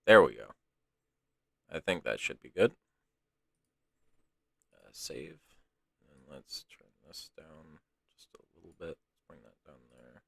There we go. I think that should be good. Save. And let's turn this down just a little bit. Let's bring that down there.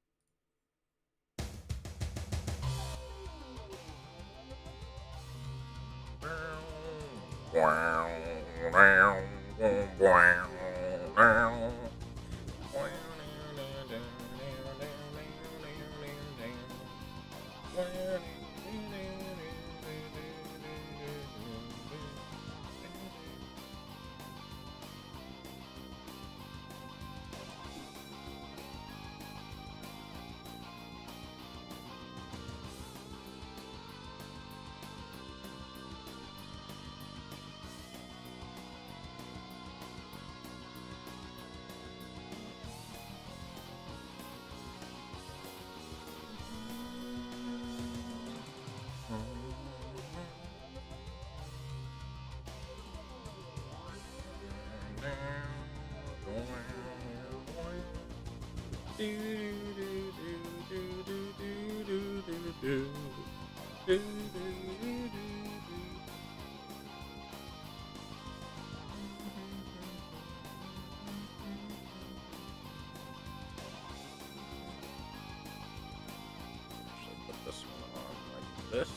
Put this one on like this.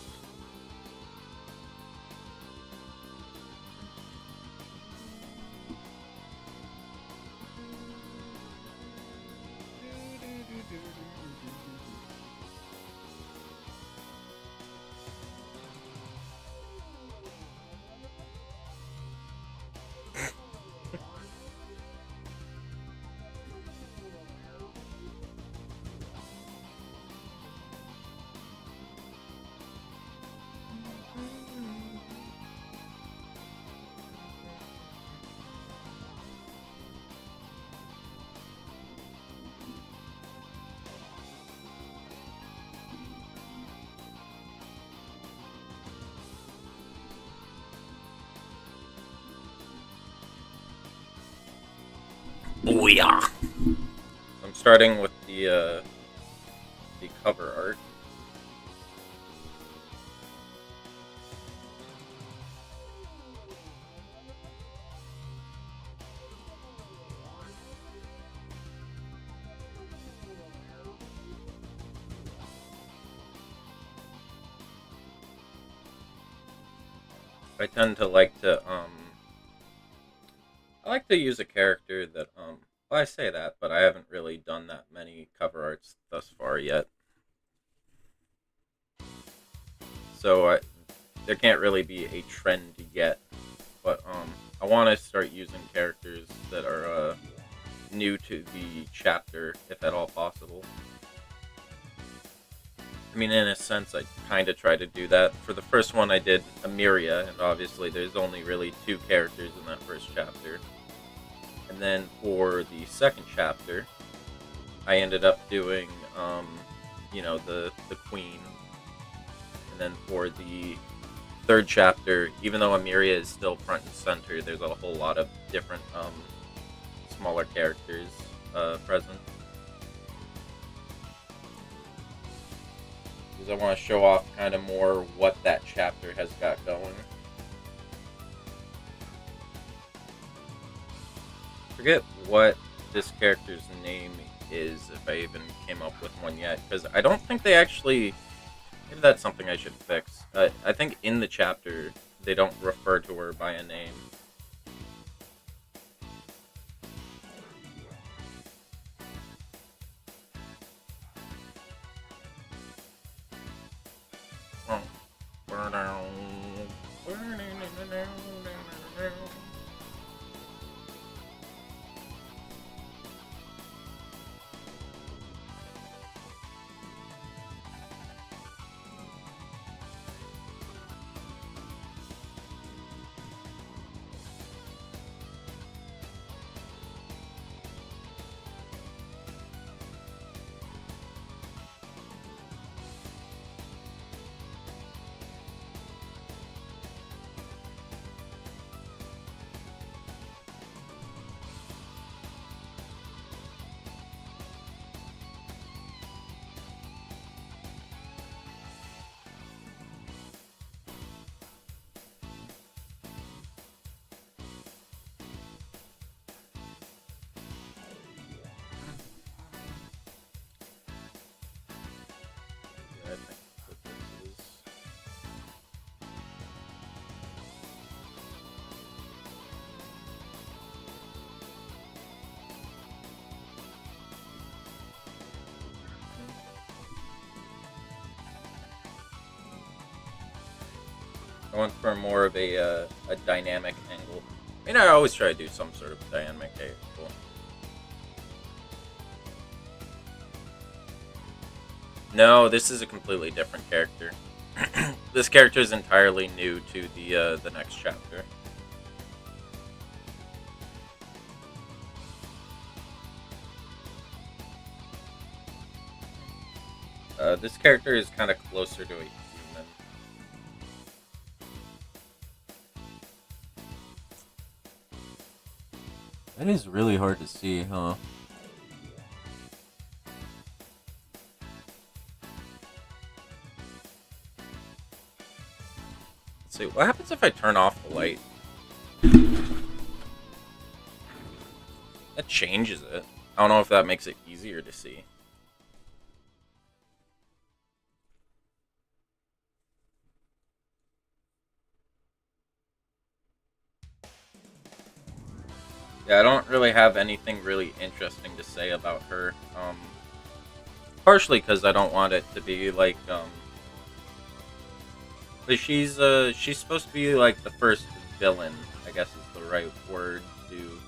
Oh yeah. I'm starting with the cover art. I tend to like to I like to use a character that well, I say that, but I haven't really done that many cover arts thus far yet. So there can't really be a trend yet, but I want to start using characters that are new to the chapter, if at all possible. I mean, in a sense, I kind of try to do that. For the first one, I did Amiria, and obviously there's only really two characters in that first chapter. And then for the second chapter, I ended up doing, the queen. And then for the third chapter, even though Amiria is still front and center, there's a whole lot of different smaller characters present. Because I want to show off kind of more what that chapter has got going. Forget what this character's name is, if I even came up with one yet, because I don't think they actually... Maybe that's something I should fix. I think in the chapter, they don't refer to her by a name. I went for more of a dynamic angle. I mean, I always try to do some sort of dynamic angle. No, this is a completely different character. This character is entirely new to the next chapter. This character is kind of closer to a human. That is really hard to see, huh? Let's see, what happens if I turn off the light? That changes it. I don't know if that makes it easier to see. Yeah, I don't really have anything really interesting to say about her. Partially because I don't want it to be like, but she's supposed to be like the first villain, I guess is the right word to use.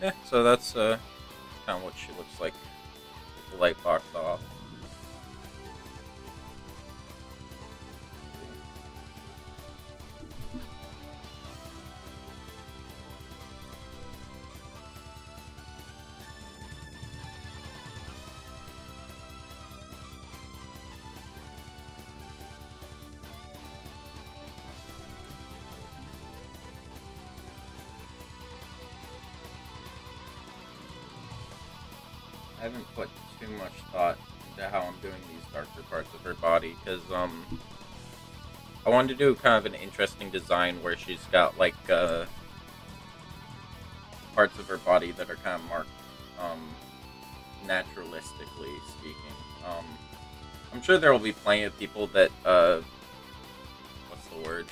Yeah, so that's kind of what she looks like with the light box off. I haven't put too much thought into how I'm doing these darker parts of her body because I wanted to do kind of an interesting design where she's got like parts of her body that are kind of marked naturalistically speaking. I'm sure there will be plenty of people that what's the word?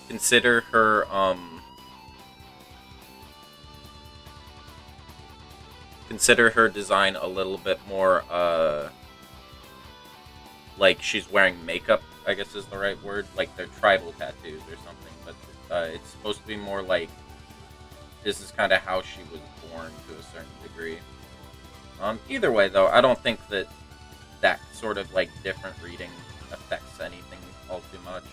Consider her design a little bit more like she's wearing makeup, I guess is the right word, like they're tribal tattoos or something, but it's supposed to be more like this is kind of how she was born to a certain degree. Either way though, I don't think that that sort of like different reading affects anything all too much.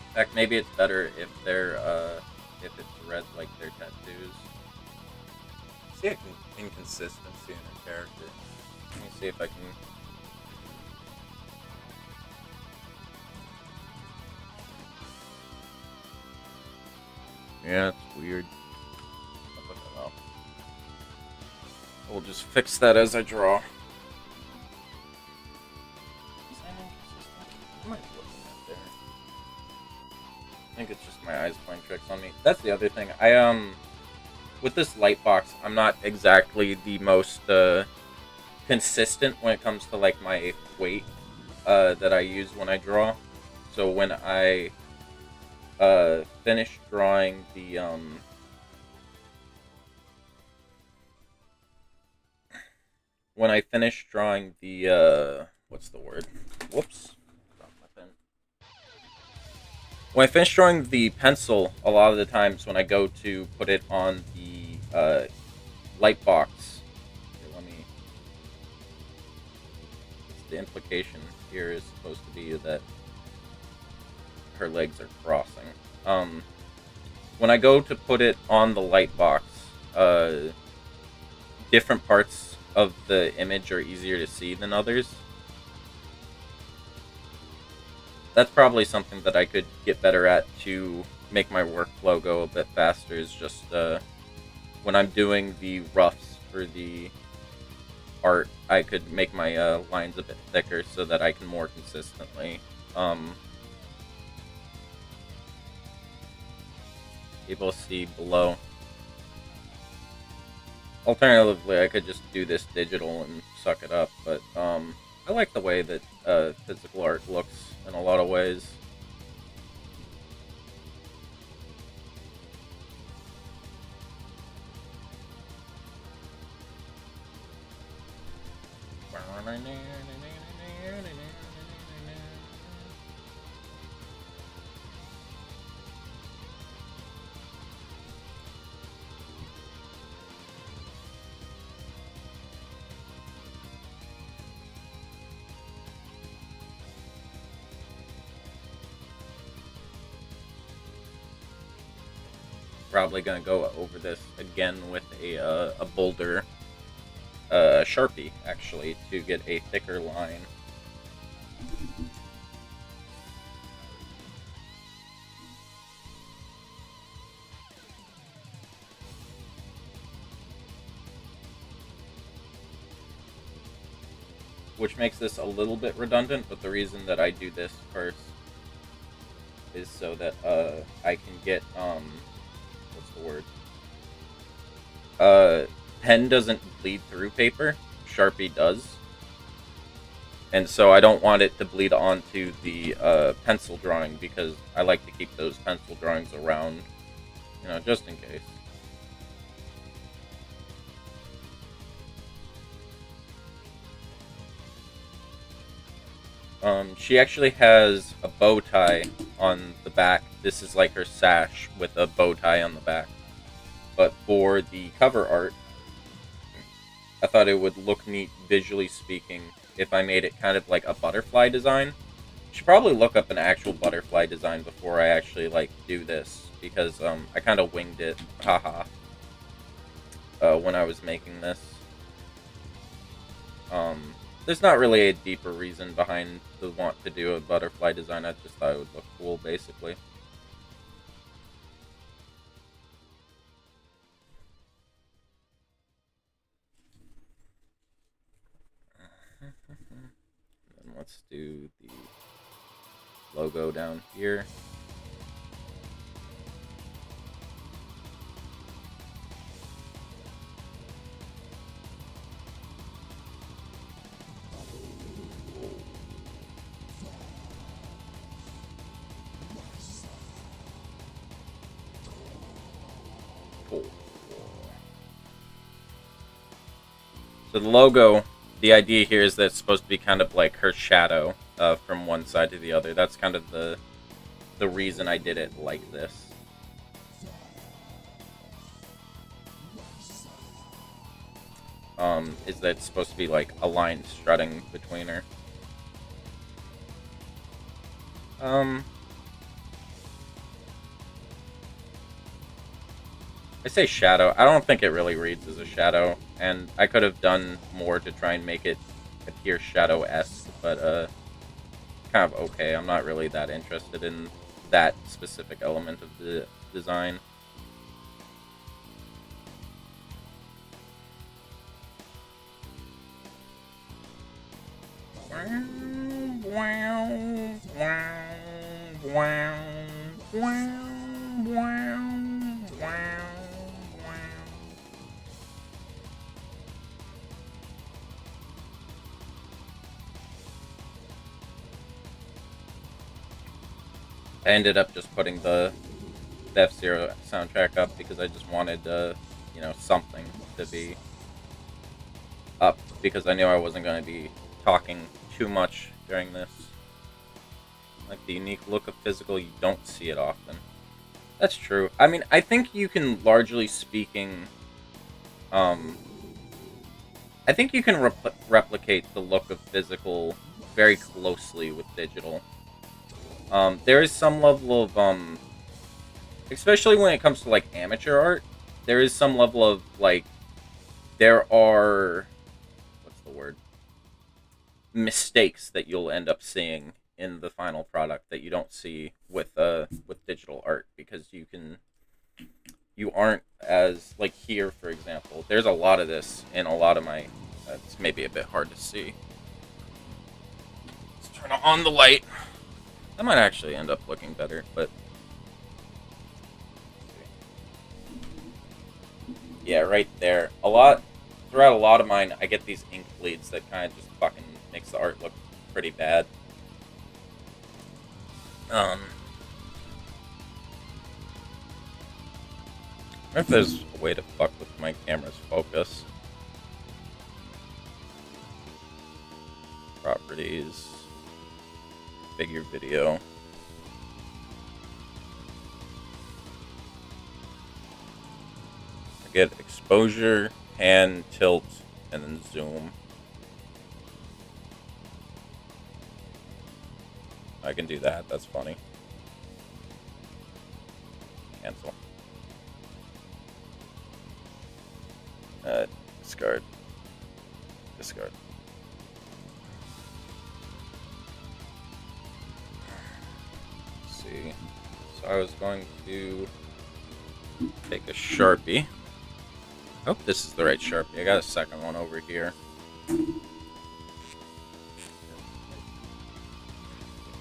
In fact, maybe it's better if they're if it's red like their tattoos. See an inconsistency in the character. Let me see if I can. Yeah, it's weird. I'll put that up. We'll just fix that as I draw. Is that inconsistent? What am I looking at there? I think it's just my eyes playing tricks on me. That's the other thing. With this light box, I'm not exactly the most consistent when it comes to like my weight that I use when I draw. So when I finish drawing the what's the word? Whoops. Dropped my pen. When I finish drawing the pencil, a lot of the times when I go to put it on the light box, here, let me. The implication here is supposed to be that her legs are crossing. when I go to put it on the light box, different parts of the image are easier to see than others. That's probably something that I could get better at to make my workflow go a bit faster, is just when I'm doing the roughs for the art, I could make my lines a bit thicker so that I can more consistently able to see below. Alternatively, I could just do this digital and suck it up, but I like the way that physical art looks in a lot of ways. Probably gonna go over this again with a bolder Sharpie, actually, to get a thicker line. Which makes this a little bit redundant, but the reason that I do this first is so that I can get what's the word? Pen doesn't bleed through paper. Sharpie does. And so I don't want it to bleed onto the pencil drawing, because I like to keep those pencil drawings around, just in case. She actually has a bow tie on the back. This is like her sash with a bow tie on the back. But for the cover art, I thought it would look neat, visually speaking, if I made it kind of like a butterfly design. I should probably look up an actual butterfly design before I actually, do this, because I kind of winged it, haha, when I was making this. There's not really a deeper reason behind the want to do a butterfly design. I just thought it would look cool, basically. And let's do the logo down here. So the logo, the idea here is that it's supposed to be kind of like her shadow from one side to the other. That's kind of the reason I did it like this. Is that it's supposed to be like a line strutting between her. I say shadow. I don't think it really reads as a shadow, and I could have done more to try and make it appear shadow-esque, but kind of okay. I'm not really that interested in that specific element of the design. I ended up just putting the F-Zero soundtrack up because I just wanted, something to be up, because I knew I wasn't going to be talking too much during this. Like the unique look of physical, you don't see it often. That's true. I mean, I think you can, largely speaking, I think you can replicate the look of physical very closely with digital. There is some level of, especially when it comes to like amateur art, there is some level of like there are what's the word? Mistakes that you'll end up seeing in the final product that you don't see with digital art because you aren't as like here for example. There's a lot of this in a lot of my. It's maybe a bit hard to see. Let's turn on the light. That might actually end up looking better, but yeah, right there. Throughout a lot of mine, I get these ink bleeds that kind of just fucking makes the art look pretty bad. I wonder if there's a way to fuck with my camera's focus. Properties. Figure video. I get exposure, pan, tilt, and then zoom. I can do that, that's funny. Cancel. Discard. Discard. Let's see. So I was going to take a Sharpie. I hope this is the right Sharpie. I got a second one over here. Take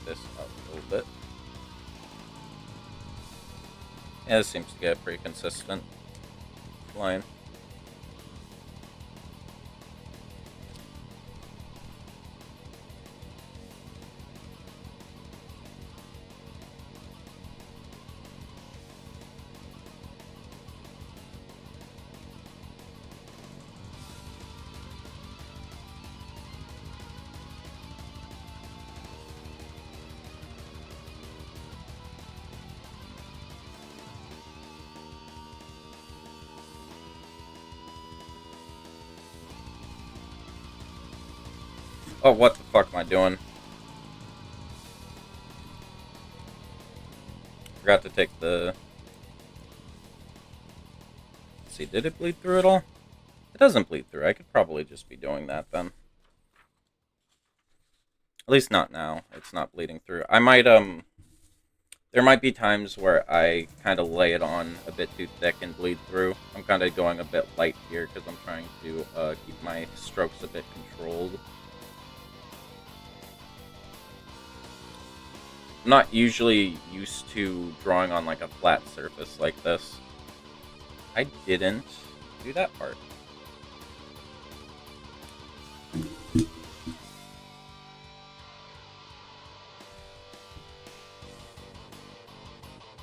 this out a little bit. Yeah, this seems to get a pretty consistent line. Oh, what the fuck am I doing? Forgot to take the... Let's see, did it bleed through at all? It doesn't bleed through. I could probably just be doing that then. At least not now. It's not bleeding through. I might, there might be times where I kind of lay it on a bit too thick and bleed through. I'm kind of going a bit light here because I'm trying to keep my strokes a bit controlled. I'm not usually used to drawing on like a flat surface like this. I didn't do that part.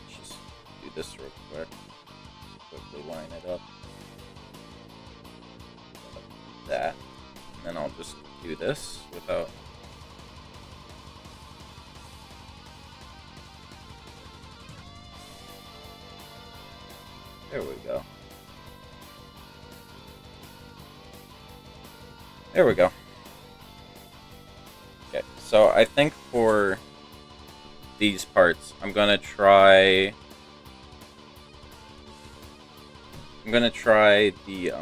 Just do this real quick. Quickly line it up. That. And then I'll just do this without... There we go. There we go. Okay, so I think for these parts, I'm gonna try the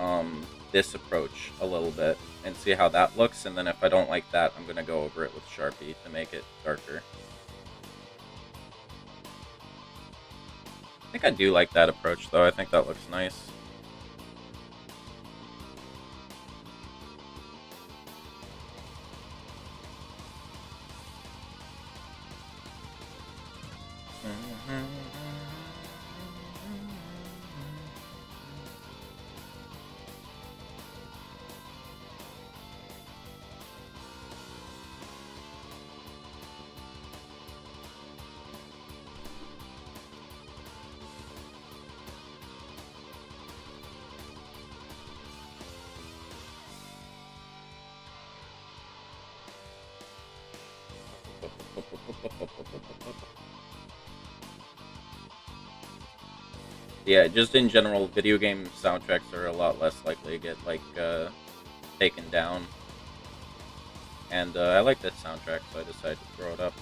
this approach a little bit and see how that looks, and then if I don't like that, I'm gonna go over it with Sharpie to make it darker. I think I do like that approach, though. I think that looks nice. Yeah, just in general, video game soundtracks are a lot less likely to get, like, taken down. And I like this soundtrack, so I decided to throw it up.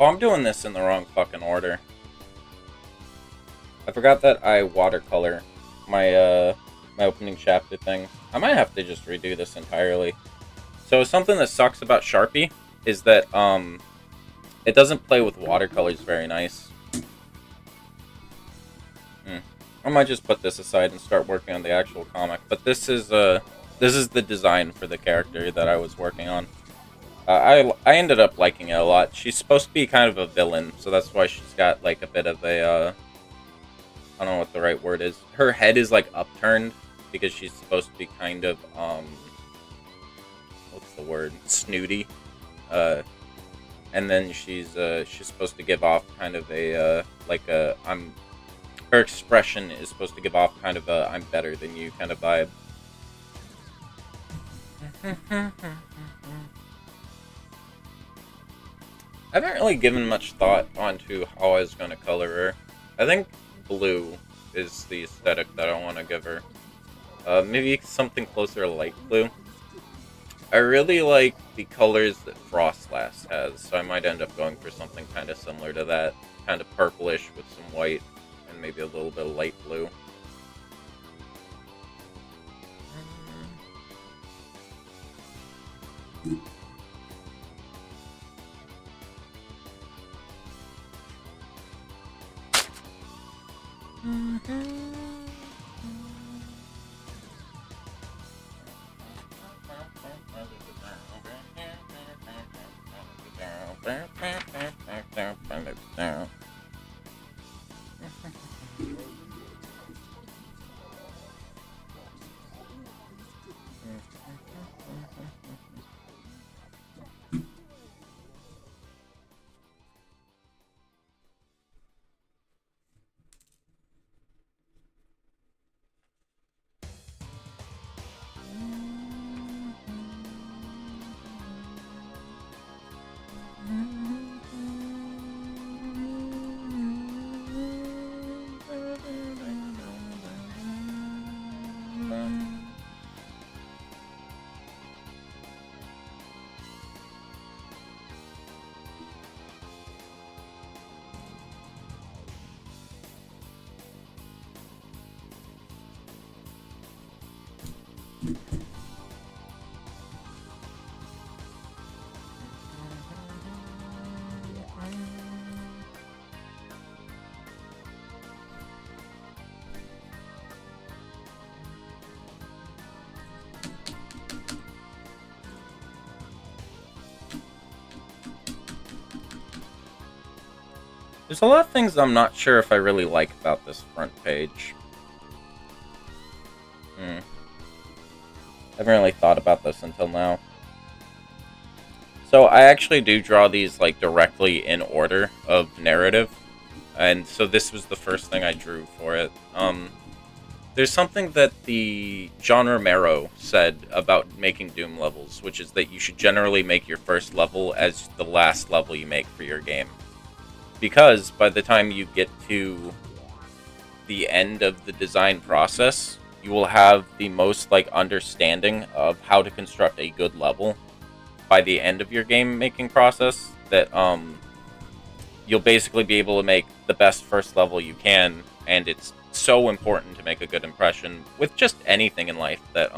Oh, I'm doing this in the wrong fucking order. I forgot that I watercolor my opening chapter thing. I might have to just redo this entirely. So something that sucks about Sharpie is that it doesn't play with watercolors very nice. I might just put this aside and start working on the actual comic. But this is the design for the character that I was working on. I ended up liking it a lot. She's supposed to be kind of a villain, so that's why she's got like a bit of a I don't know what the right word is. Her head is like upturned because she's supposed to be kind of what's the word? Snooty. And then she's supposed to give off kind of a her expression is supposed to give off kind of a I'm better than you kind of vibe. I haven't really given much thought onto how I was going to color her. I think blue is the aesthetic that I want to give her. Maybe something closer to light blue. I really like the colors that Frostlass has, so I might end up going for something kind of similar to that. Kind of purplish with some white, and maybe a little bit of light blue. There's a lot of things I'm not sure if I really like about this front page. I haven't really thought about this until now. So I actually do draw these like directly in order of narrative. And so this was the first thing I drew for it. There's something that the John Romero said about making Doom levels, which is that you should generally make your first level as the last level you make for your game. Because by the time you get to the end of the design process, you will have the most like understanding of how to construct a good level by the end of your game making process, that you'll basically be able to make the best first level you can. And it's so important to make a good impression with just anything in life that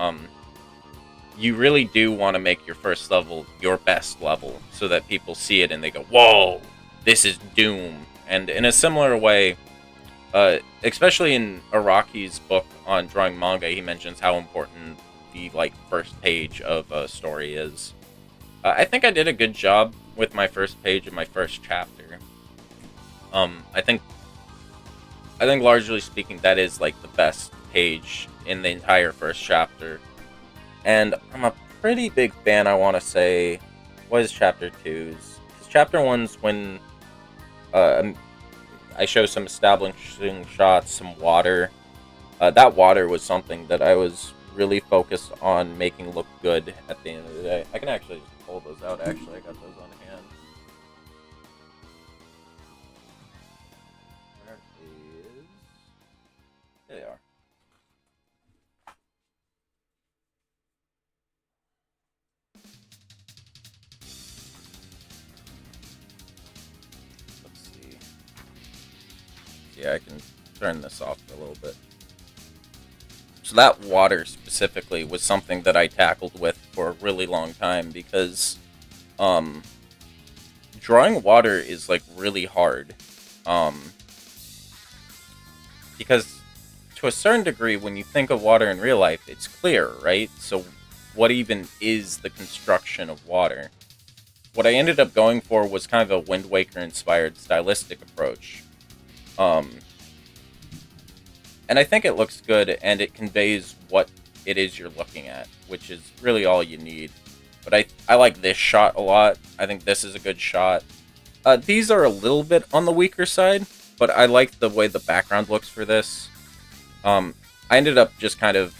you really do want to make your first level your best level so that people see it and they go, whoa, this is Doom. And in a similar way, especially in Araki's book on drawing manga, he mentions how important the like first page of a story is. I think I did a good job with my first page of my first chapter. I think largely speaking, that is like the best page in the entire first chapter. And I'm a pretty big fan, I want to say. What is chapter 2's? Because chapter 1's when I show some establishing shots, some water. That water was something that I was really focused on making look good at the end of the day. I can actually just pull those out, actually. I got those on hand. Where is... There they are. Yeah, I can turn this off for a little bit. So that water specifically was something that I tackled with for a really long time because um, drawing water is like really hard. Um, because to a certain degree, when you think of water in real life, it's clear, right? So what even is the construction of water? What I ended up going for was kind of a Wind Waker inspired stylistic approach. Um, and I think it looks good and it conveys what it is you're looking at, which is really all you need. But I like this shot a lot. I think this is a good shot. These are a little bit on the weaker side, but I like the way the background looks for this. I ended up just kind of...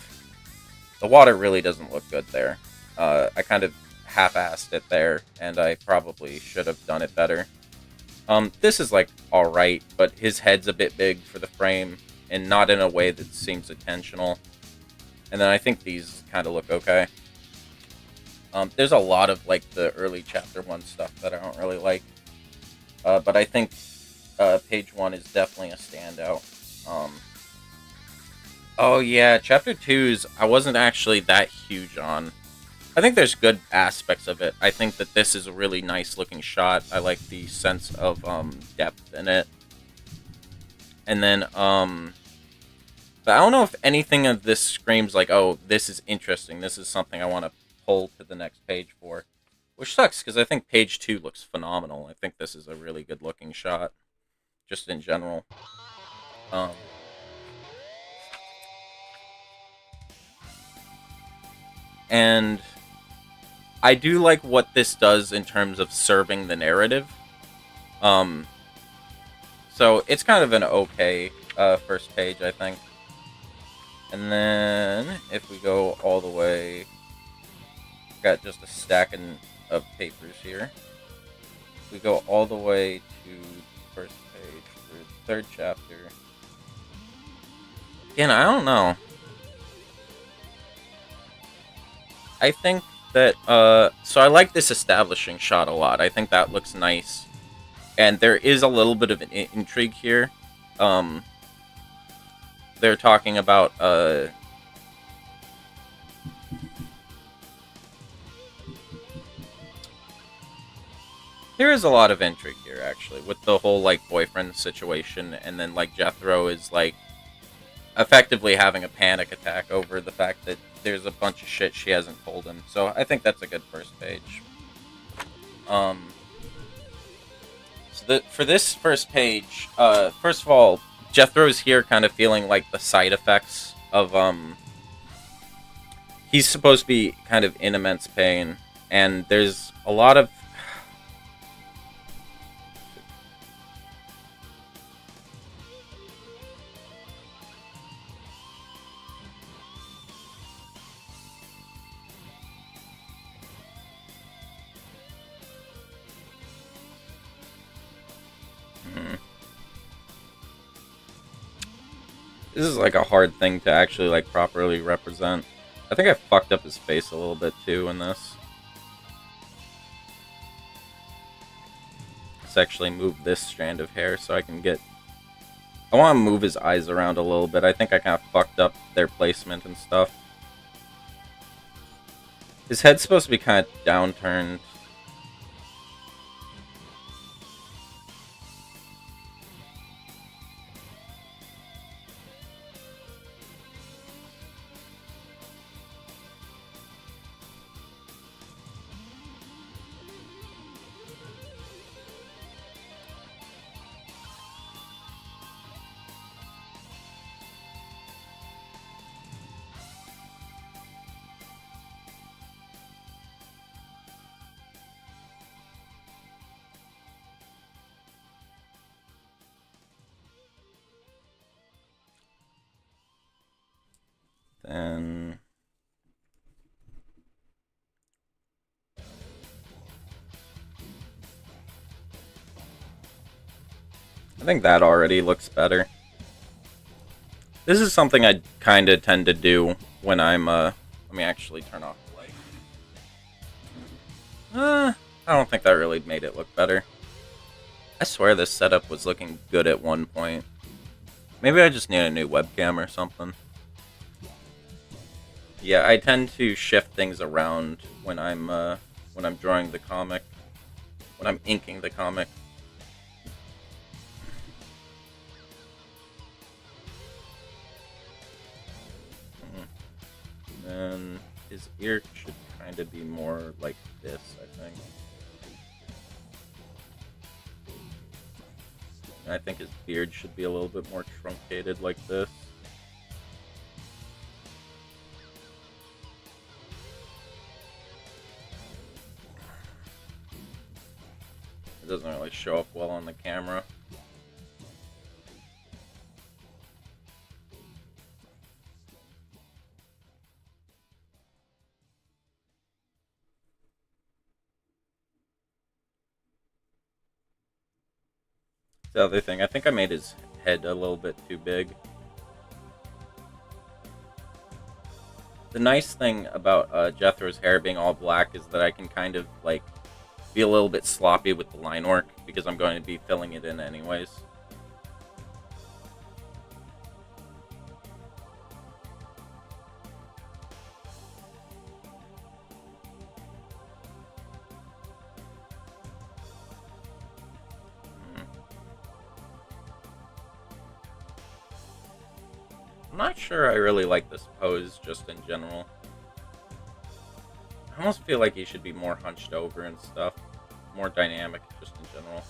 The water really doesn't look good there. I kind of half-assed it there, and I probably should have done it better. This is, like, alright, but his head's a bit big for the frame, and not in a way that seems intentional. And then I think these kind of look okay. There's a lot of, like, the early Chapter 1 stuff that I don't really like. But I think page 1 is definitely a standout. Oh yeah, Chapter 2's I wasn't actually that huge on. I think there's good aspects of it. I think that this is a really nice looking shot. I like the sense of depth in it. And then, but I don't know if anything of this screams like, oh, this is interesting. This is something I want to pull to the next page for. Which sucks, because I think page 2 looks phenomenal. I think this is a really good looking shot. Just in general. And I do like what this does in terms of serving the narrative. So it's kind of an okay first page, I think. And then if we go all the way, got just a stack of papers here. We go all the way to first page for the third chapter. Again, I don't know. I think that, so I like this establishing shot a lot. I think that looks nice. And there is a little bit of an intrigue here. They're talking about, there is a lot of intrigue here, actually, with the whole, like, boyfriend situation, and then, like, Jethro is, like, effectively having a panic attack over the fact that there's a bunch of shit she hasn't told him. So I think that's a good first page. So for this first page, first of all, Jethro's here kind of feeling like the side effects of, he's supposed to be kind of in immense pain, and there's a lot of... This is like a hard thing to actually like properly represent. I think I fucked up his face a little bit too in this. Let's actually move this strand of hair so I can get... I want to move his eyes around a little bit. I think I kind of fucked up their placement and stuff. His head's supposed to be kind of downturned. Then I think that already looks better. This is something I kind of tend to do when I'm, let me actually turn off the light. I don't think that really made it look better. I swear this setup was looking good at one point. Maybe I just need a new webcam or something. Yeah, I tend to shift things around when I'm drawing the comic, when I'm inking the comic. And his ear should kind of be more like this, I think. And I think his beard should be a little bit more truncated like this. It doesn't really show up well on the camera. The other thing, I think I made his head a little bit too big. The nice thing about Jethro's hair being all black is that I can kind of like be a little bit sloppy with the line work because I'm going to be filling it in anyways. I'm not sure I really like this pose just in general. I almost feel like he should be more hunched over and stuff. More dynamic just in general.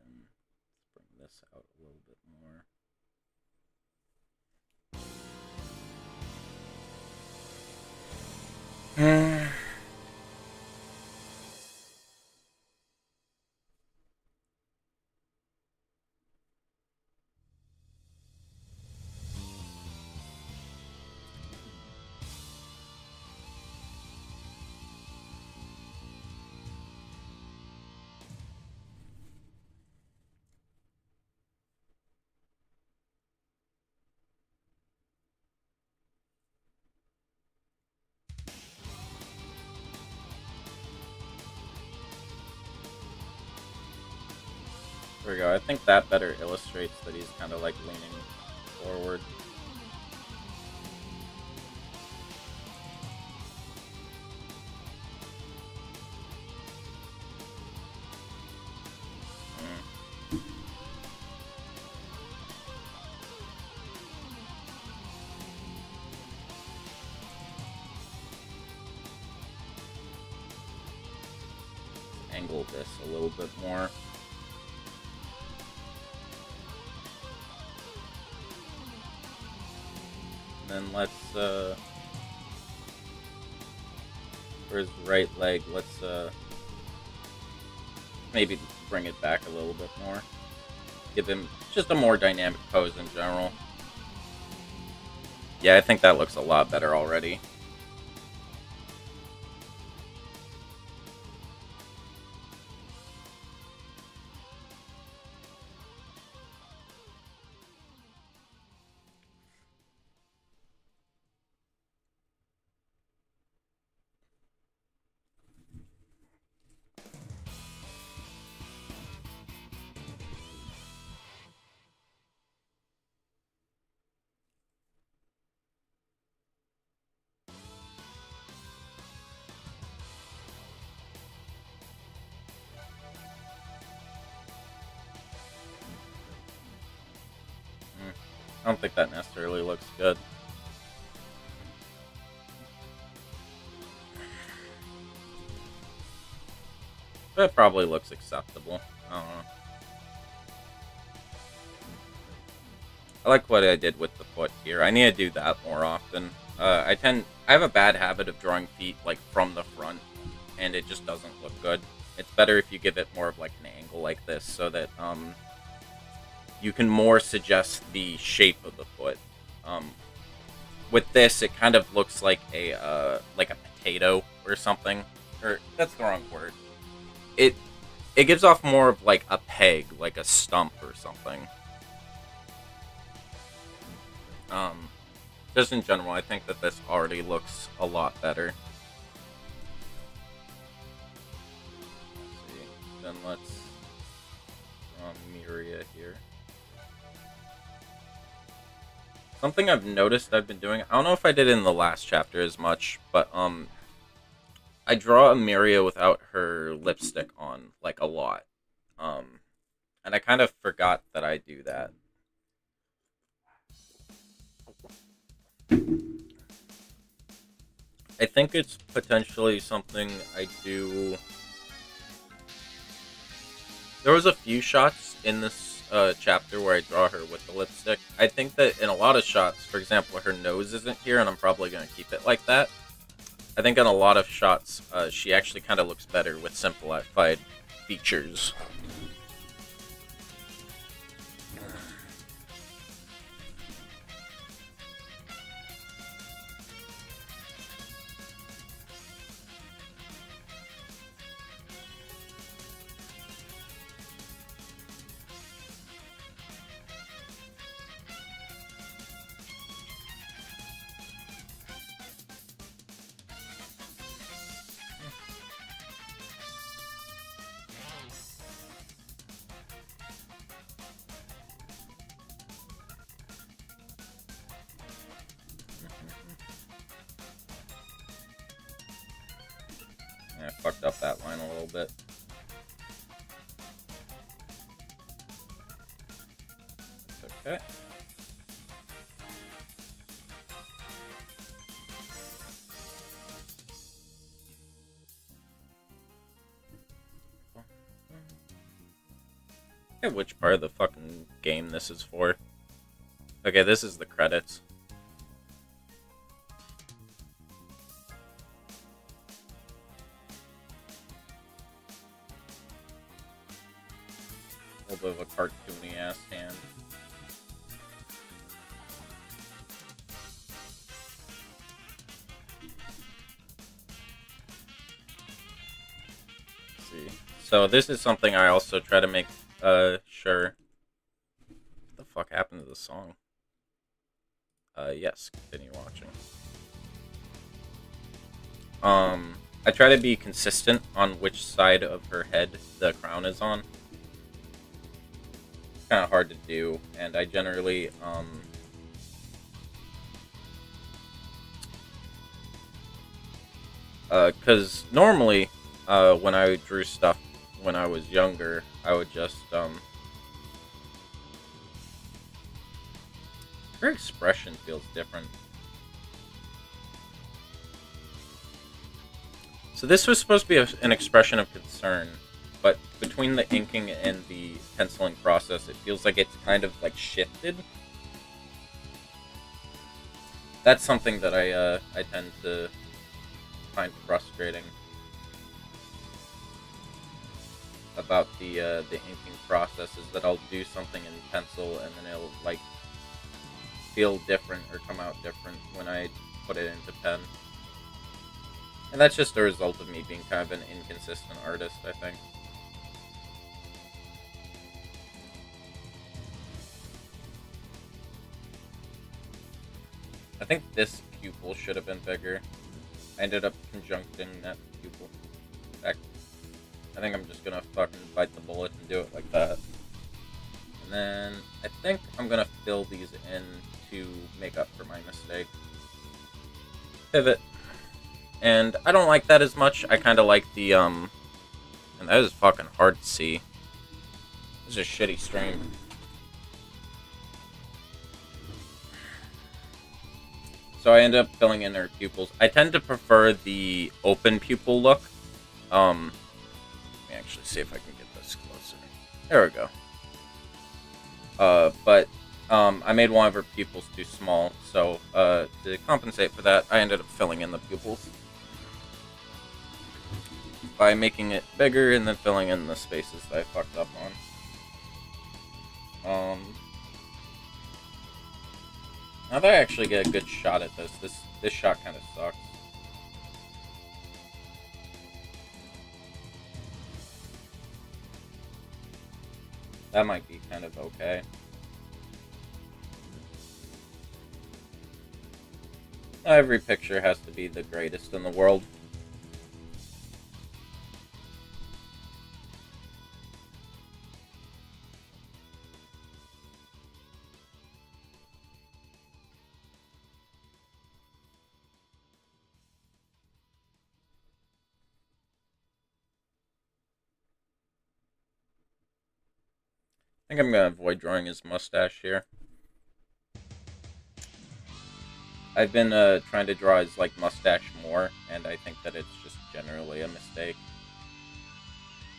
And let's bring this out a little bit more. There we go. I think that better illustrates that he's kind of like leaning forward. Angle this a little bit more. And then let's for his right leg, let's maybe bring it back a little bit more. Give him just a more dynamic pose in general. Yeah, I think that looks a lot better already. I don't think that necessarily looks good. But it probably looks acceptable. I don't know. I like what I did with the foot here. I need to do that more often. I have a bad habit of drawing feet like from the front, and it just doesn't look good. It's better if you give it more of like an angle like this, so that you can more suggest the shape of the foot. with this, it kind of looks like a potato or something. Or that's the wrong word. It it gives off more of like a peg, like a stump or something. Um, just in general, I think that this already looks a lot better. Let's see. Then let's Miria here. Something I've noticed I've been doing. I don't know if I did it in the last chapter as much, but I draw Miria without her lipstick on like a lot. Um, and I kind of forgot that I do that. I think it's potentially something I do. There was a few shots in this chapter where I draw her with the lipstick. I think that in a lot of shots, for example, her nose isn't here, and I'm probably going to keep it like that. I think in a lot of shots, she actually kind of looks better with simplified features. Yeah, I fucked up that line a little bit. It's okay. I forget which part of the fucking game this is for. Okay, this is the credits. A little bit of a cartoony ass hand. Let's see. So this is something I also try to make sure. What the fuck happened to the song? Yes, continue watching. I try to be consistent on which side of her head the crown is on. It's kind of hard to do, and I generally, because normally, when I drew stuff when I was younger, I would just, her expression feels different. So this was supposed to be an expression of concern, but between the inking and the penciling process, it feels like it's kind of like shifted. That's something that I tend to find frustrating about the inking process, is that I'll do something in pencil and then it'll like feel different or come out different when I put it into pen. And that's just a result of me being kind of an inconsistent artist, I think. I think this pupil should have been bigger. I ended up conjuncting that pupil. In fact, I think I'm just gonna fucking bite the bullet and do it like that. And then I think I'm gonna fill these in to make up for my mistake. Pivot. And I don't like that as much. I kind of like the, and that is fucking hard to see. This is a shitty stream. So I end up filling in her pupils. I tend to prefer the open pupil look. Let me actually see if I can get this closer. There we go. But I made one of her pupils too small, so to compensate for that, I ended up filling in the pupils by making it bigger and then filling in the spaces that I fucked up on. Now that I actually get a good shot at this shot kind of sucks. That might be kind of okay. Not every picture has to be the greatest in the world. I think I'm gonna avoid drawing his mustache here. I've been trying to draw his mustache more, and I think that it's just generally a mistake.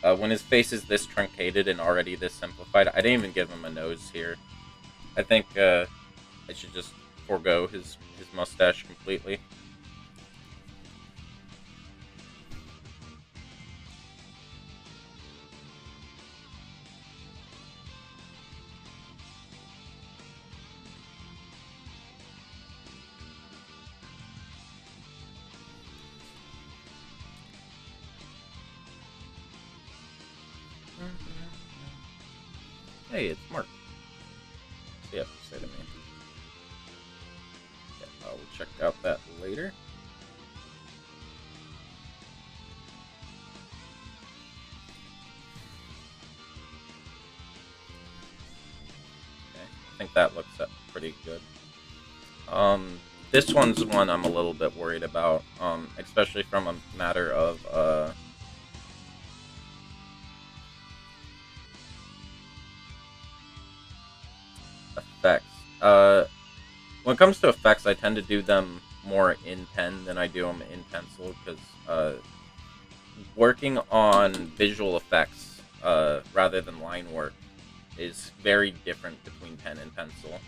When his face is this truncated and already this simplified, I didn't even give him a nose here. I think I should just forego his mustache completely. Hey, it's Mark. So yeah, say to me. Yeah, I'll check out that later. Okay, I think that looks pretty good. This one's one I'm a little bit worried about, especially from a matter of effects. When it comes to effects, I tend to do them more in pen than I do them in pencil, because working on visual effects rather than line work is very different between pen and pencil.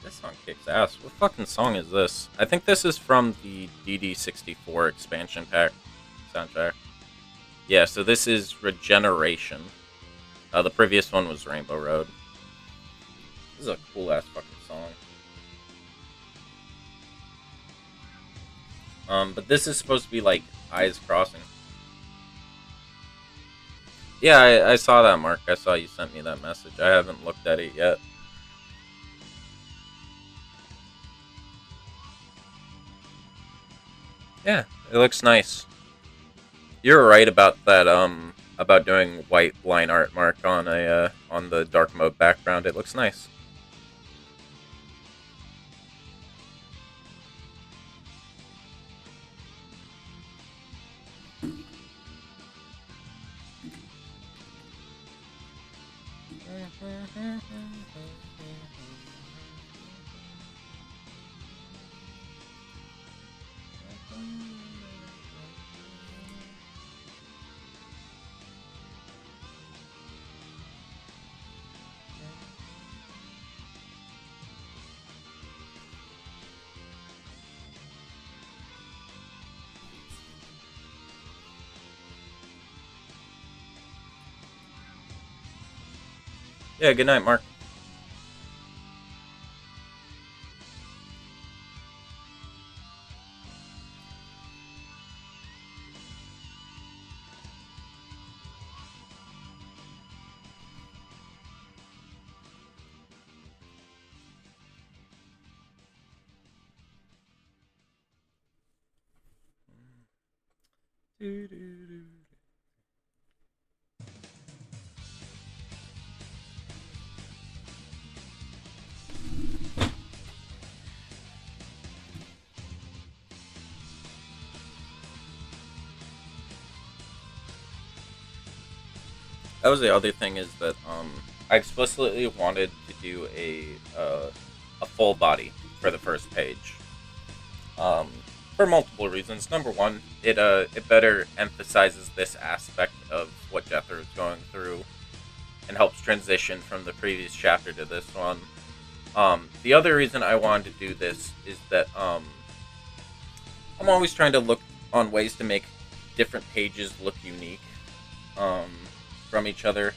This song kicks ass. What fucking song is this? I think this is from the DD64 expansion pack soundtrack. Yeah, so this is Regeneration. The previous one was Rainbow Road. This is a cool ass fucking song. But this is supposed to be like Eyes Crossing. Yeah, I saw that, Mark. I saw you sent me that message. I haven't looked at it yet. Yeah, it looks nice. You're right about that, about doing white line art, Mark, on on the dark mode background. It looks nice. Yeah, good night, Mark. That was the other thing, is that I explicitly wanted to do a full body for the first page. for multiple reasons. Number one, it better emphasizes this aspect of what Jethro is going through and helps transition from the previous chapter to this one. The other reason I wanted to do this is that I'm always trying to look on ways to make different pages look unique um, from each other.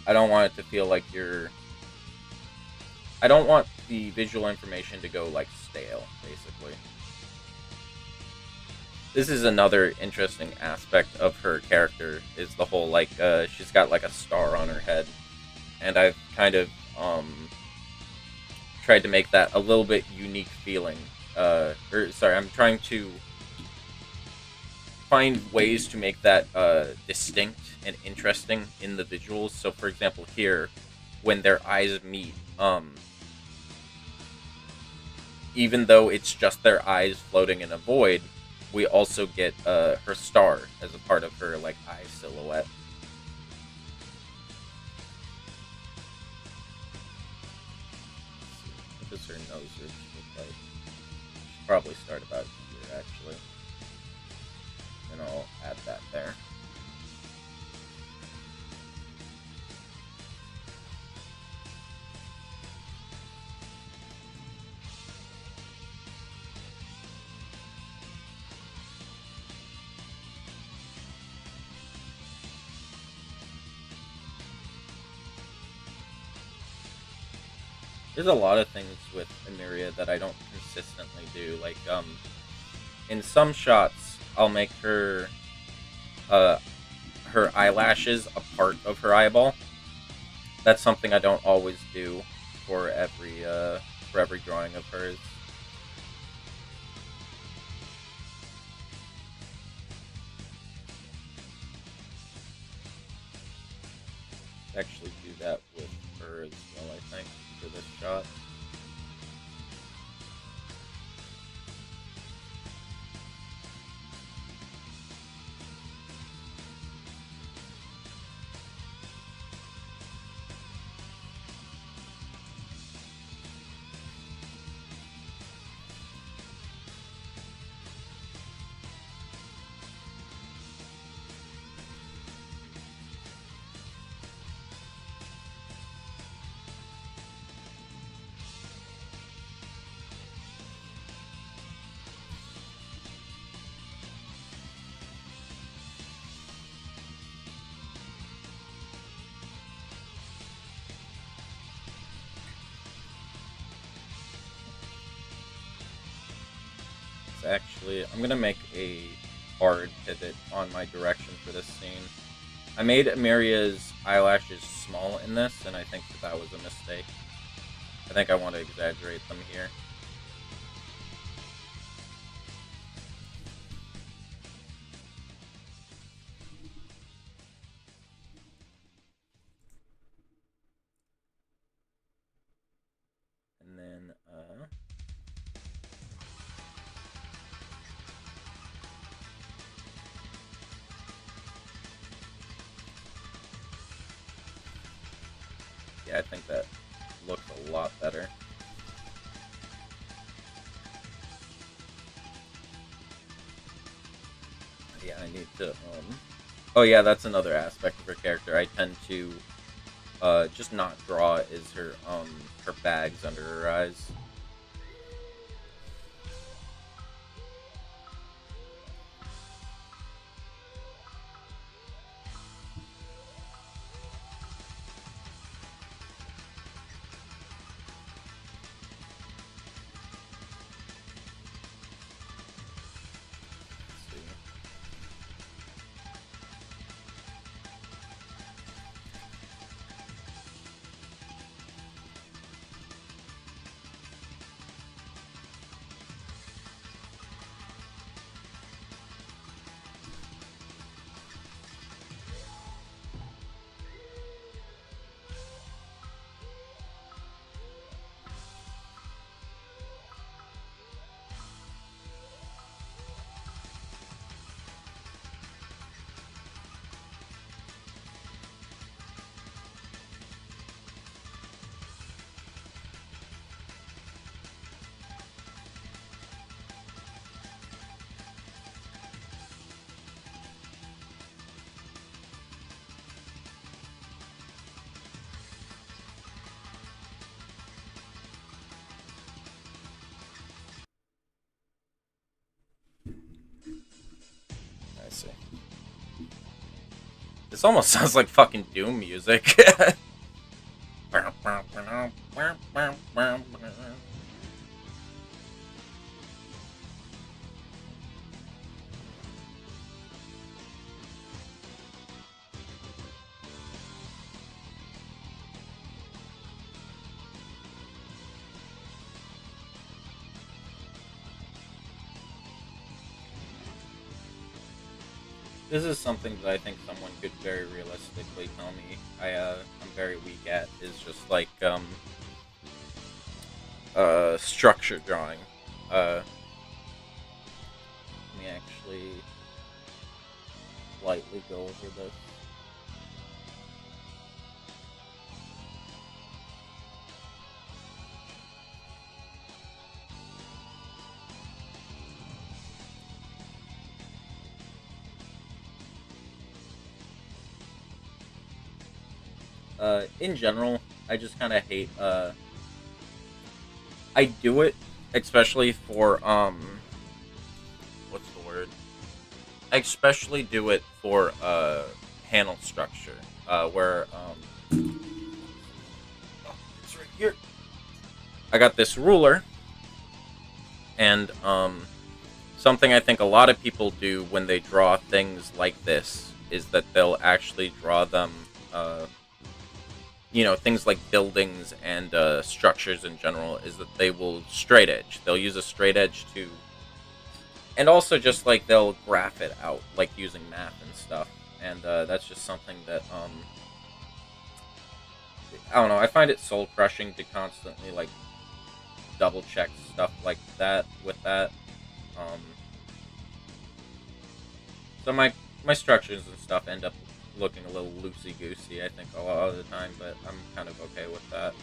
I don't want it to feel like I don't want the visual information to go like stale, basically. This is another interesting aspect of her character, is the whole like she's got like a star on her head, and I've kind of tried to make that a little bit unique feeling. I'm trying to find ways to make that distinct and interesting in the visuals. So, for example, here, when their eyes meet, even though it's just their eyes floating in a void, we also get her star as a part of her like eye silhouette. What does her nose ridge look like? Should probably start about here, actually. And I'll add that there. There's a lot of things with Emiria that I don't consistently do. Like, in some shots, I'll make her eyelashes a part of her eyeball. That's something I don't always do for every drawing of hers. Actually do that with her as well, I think, for this shot. Actually, I'm gonna make a hard pivot on my direction for this scene. I made Amiria's eyelashes small in this, and I think that was a mistake. I think I want to exaggerate them here. And then, yeah, I think that looks a lot better. Yeah, I need to, oh yeah, that's another aspect of her character. I tend to, just not draw is her bags under her eyes. This almost sounds like fucking Doom music. This is something that I think someone could very realistically tell me I'm very weak at, is just like structure drawing. Let me actually lightly go over this. In general, I just kind of hate. I do it, especially for what's the word? I especially do it for panel structure, where oh, it's right here. I got this ruler, and something I think a lot of people do when they draw things like this is that they'll actually draw them. Things like buildings and structures in general, is that they will straight edge. They'll use a straight edge to, and also just like they'll graph it out, like using math and stuff. And that's just something that I don't know. I find it soul crushing to constantly like double check stuff like that with that. So my structures and stuff end up looking a little loosey-goosey, I think, a lot of the time, but I'm kind of okay with that.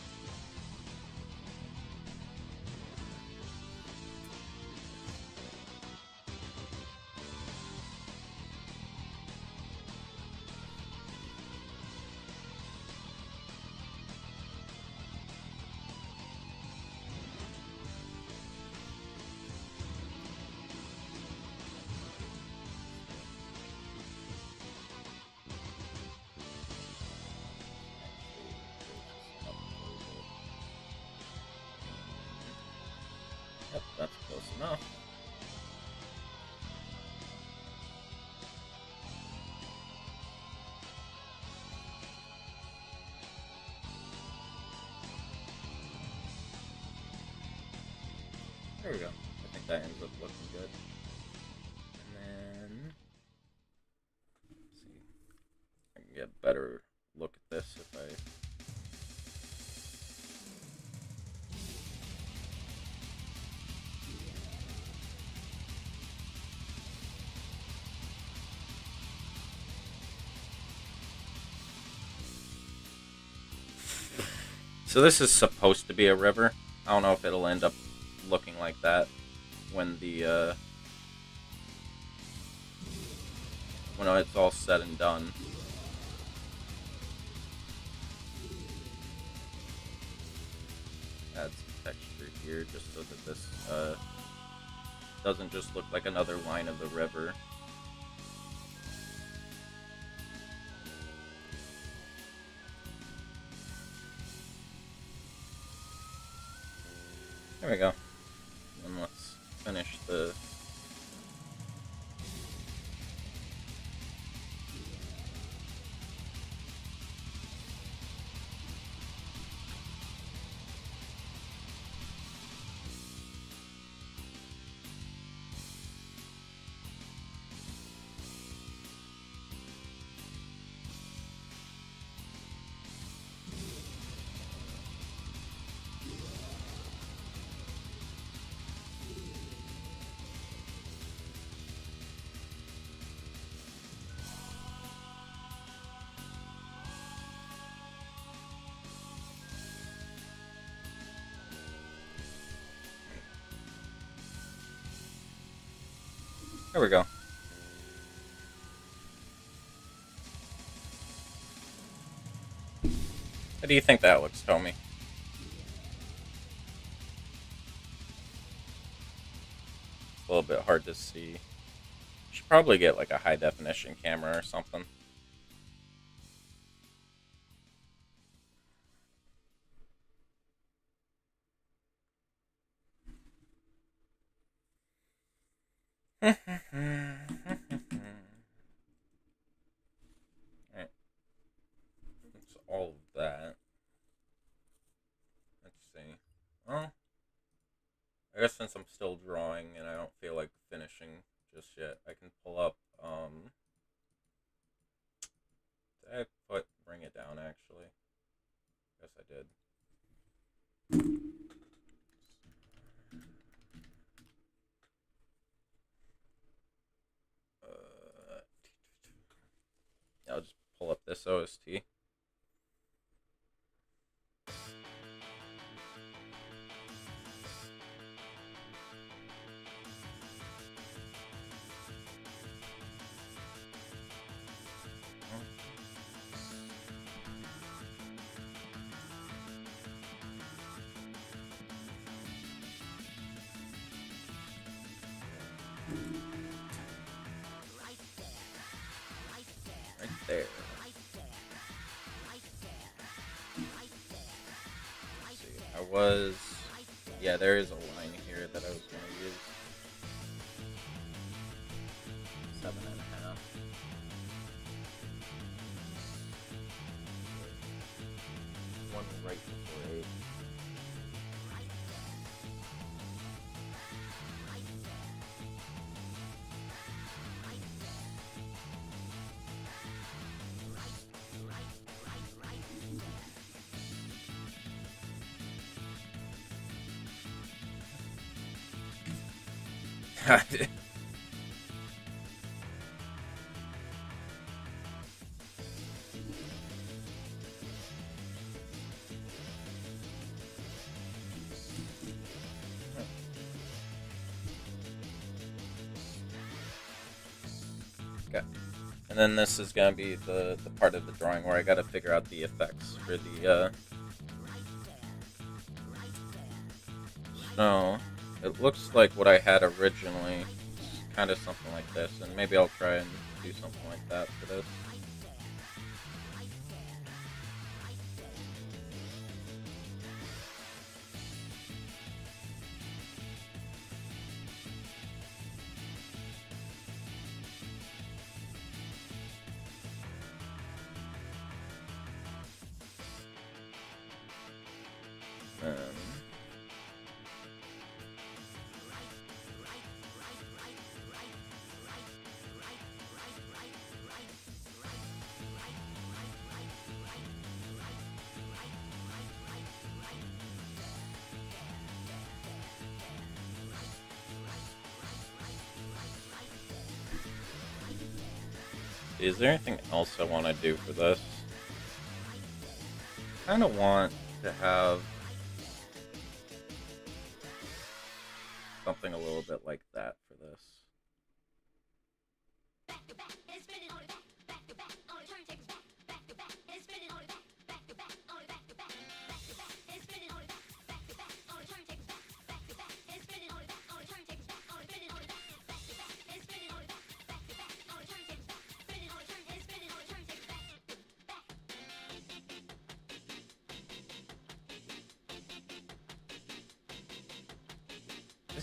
Yep, that's close enough. There we go. I think that ends up looking good. And then, let's see. I can get a better look at this if I... So this is supposed to be a river. I don't know if it'll end up looking like that when the when it's all said and done. Add some texture here just so that this doesn't just look like another line of the river. There we go. And let's finish the... There we go. How do you think that looks, Tommy? A little bit hard to see. Should probably get like a high definition camera or something. I guess since I'm still drawing and I don't feel like finishing just yet, I can pull up, did I bring it down actually? Yes, I did. I'll just pull up this OST. Right there. Let's see. Yeah, there is a line here that I was going to use. 7.5. One right before 8. Okay. And then this is going to be the part of the drawing where I got to figure out the effects for the, So, it looks like what I had originally is kind of something like this, and maybe I'll try and do something like that for this. Is there anything else I want to do for this? I kind of want to have something a little bit like that for this.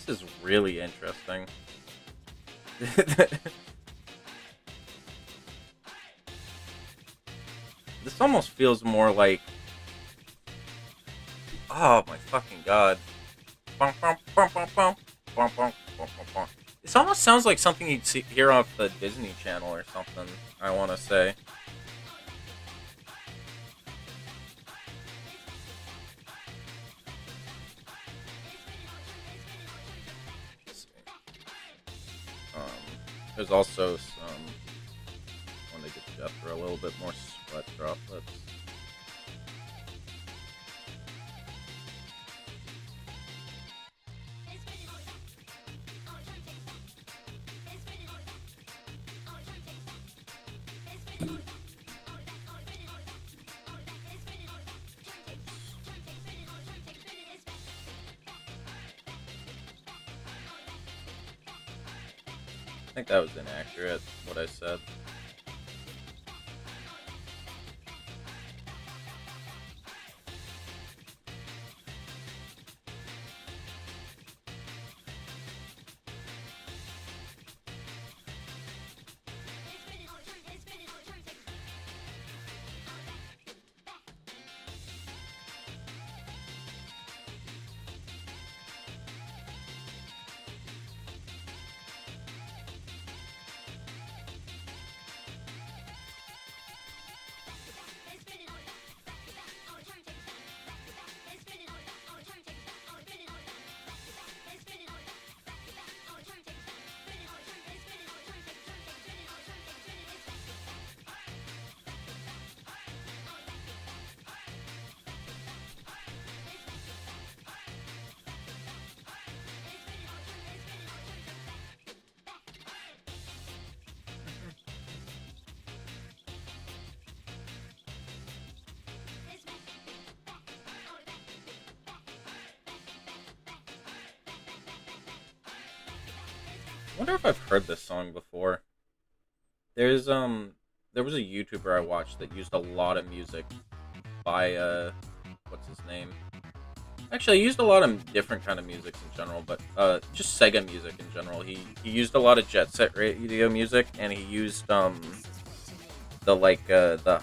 This is really interesting. This almost feels more like... Oh my fucking god. This almost sounds like something you'd hear off the Disney Channel or something, I want to say. There's also some... I want to get Jeff for a little bit more sweat droplets. I think that was inaccurate, what I said. wonder if I've heard this song before. There's there was a YouTuber I watched that used a lot of music by what's his name? Actually, he used a lot of different kind of music in general, but just Sega music in general. He used a lot of Jet Set Radio music, and he used the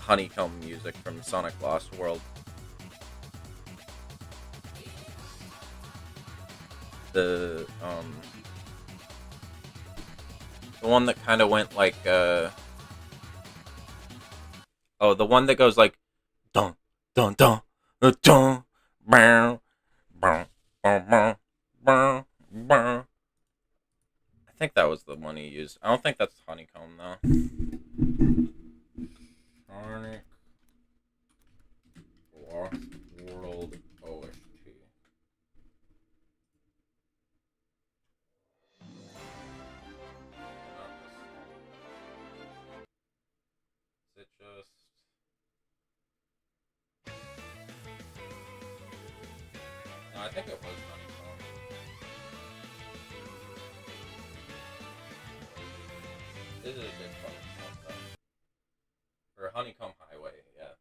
Honeycomb music from Sonic Lost World. The the one that kind of went like oh, the one that goes like dun dun dun dun bow bow bow bow bow. I think that was the one he used. I don't think that's Honeycomb though. Sonic Lost World OST. Is it just? No, I think it was Honeycomb. This is a good fucking song though. Or Honeycomb Highway, yeah.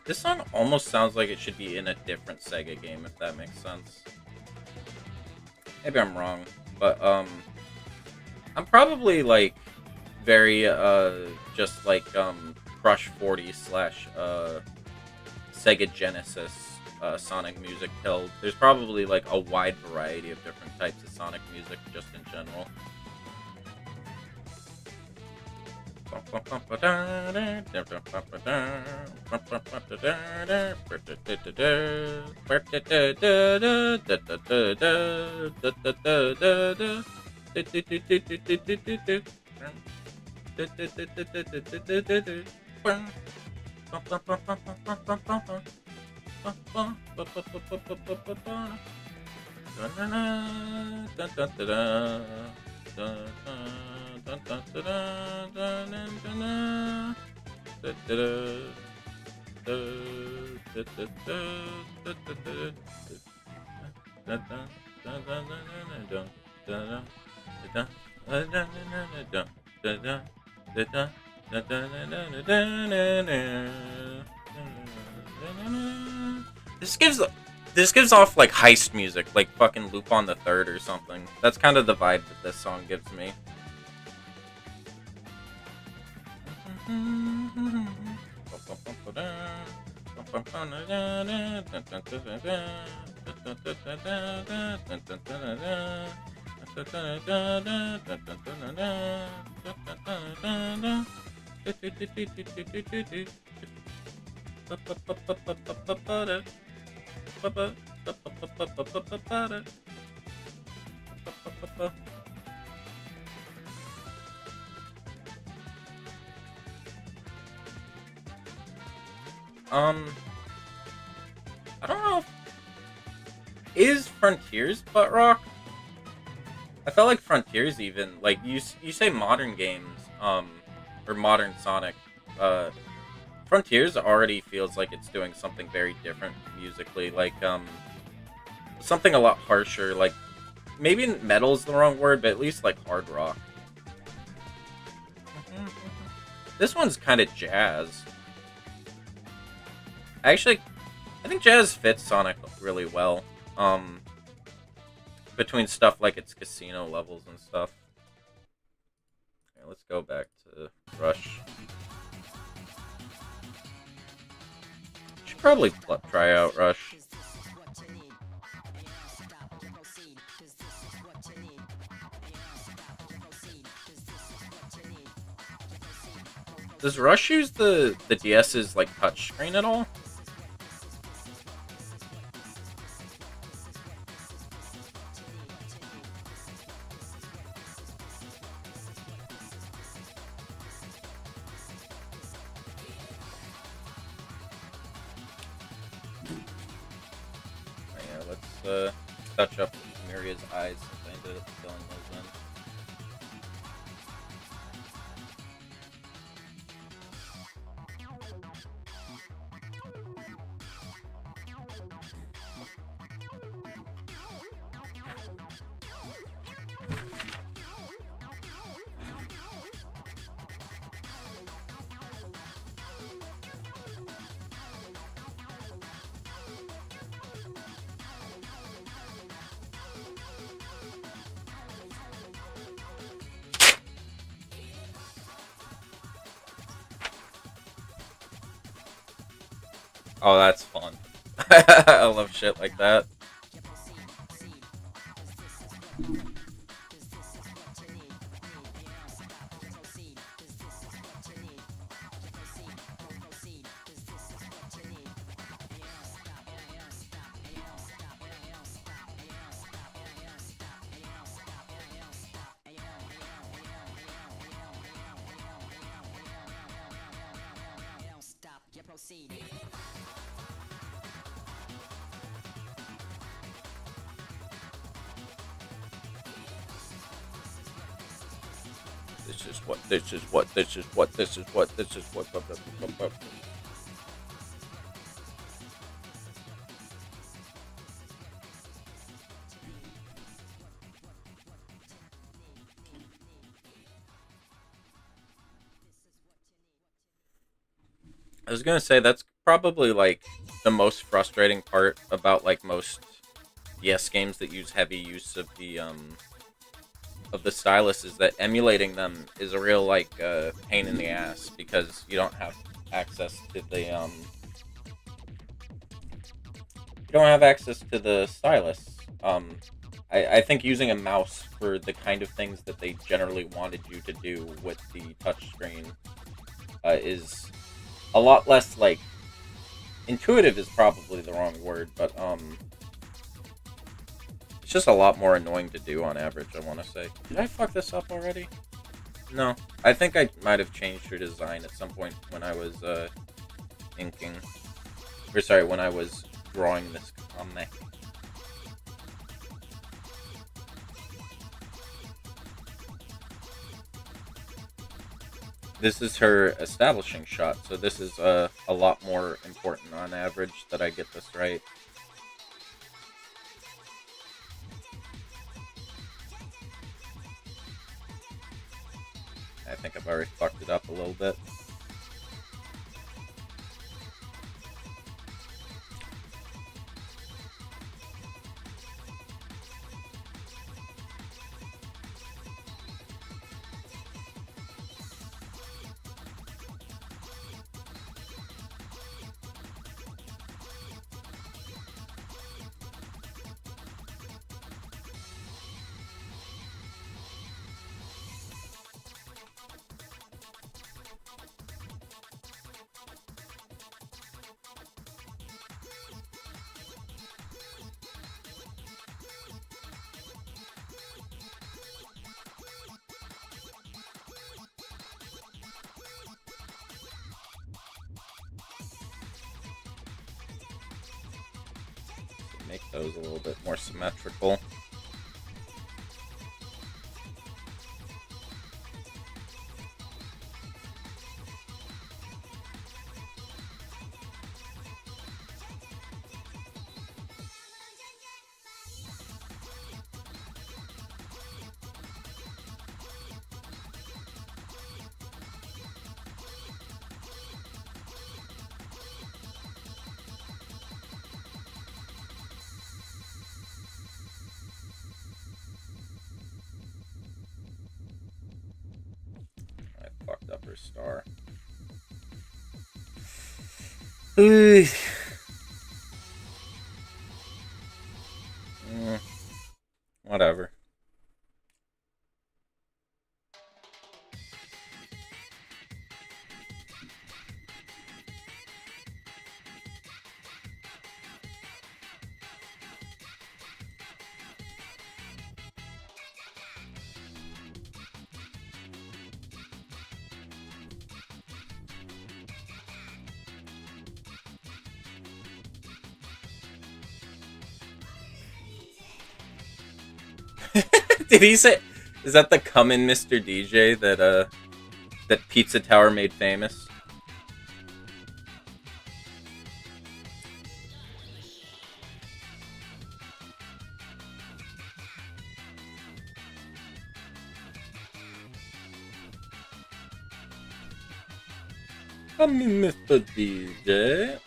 This song almost sounds like it should be in a different Sega game, if that makes sense. Maybe I'm wrong, but I'm probably like very just like Crush 40 slash Sega Genesis Sonic music killed. There's probably like a wide variety of different types of Sonic music just in general. This gives off like heist music, like fucking Lupin the Third or something. That's kind of the vibe that this song gives me. I don't know if is Frontiers butt rock? I felt like Frontiers even like you say modern games or modern Sonic Frontiers already feels like it's doing something very different musically, like something a lot harsher, like maybe metal's the wrong word, but at least like hard rock. This one's kind of jazz. Actually, I think jazz fits Sonic really well. Between stuff like its casino levels and stuff. Okay, let's go back to Rush. Should probably try out Rush. Does Rush use the DS's like touchscreen at all? Let's touch up Miria's eyes since I ended up filling those in. Oh, that's fun. I love shit like that. This is what, this is what, this is what, this is what, this is what. I was gonna say that's probably like the most frustrating part about like most DS games that use heavy use of the stylus is that emulating them is a real like pain in the ass because you don't have access to the you don't have access to the stylus. I think using a mouse for the kind of things that they generally wanted you to do with the touchscreen is a lot less like intuitive is probably the wrong word, but it's just a lot more annoying to do on average, I want to say. Did I fuck this up already? No. I think I might have changed her design at some point when I was inking. Or sorry, when I was drawing this comic. This is her establishing shot, so this is a lot more important on average that I get this right. I think I've already fucked it up a little bit. Make those a little bit more symmetrical. Fucked up her star. Whatever. Did he say? Is that the "Comin' Mr. DJ" that Pizza Tower made famous? Comin' Mr. DJ.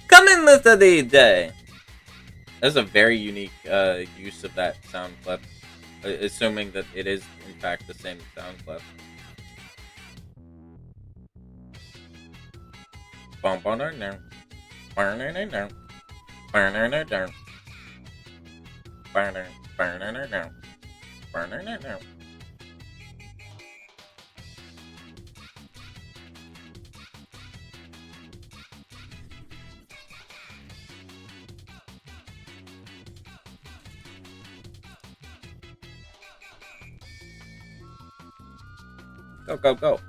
Come in, Mr. DJ. That's a very unique use of that sound clip, assuming that it is in fact the same sound clip. Bum, bum, dum, dum. Burn, dum, dum, dum. Burn, dum, dum, dum. Burn, dum, burn, dum, dum, dum. Burn, dum, dum, dum. Go, go, go.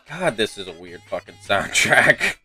God, this is a weird fucking soundtrack.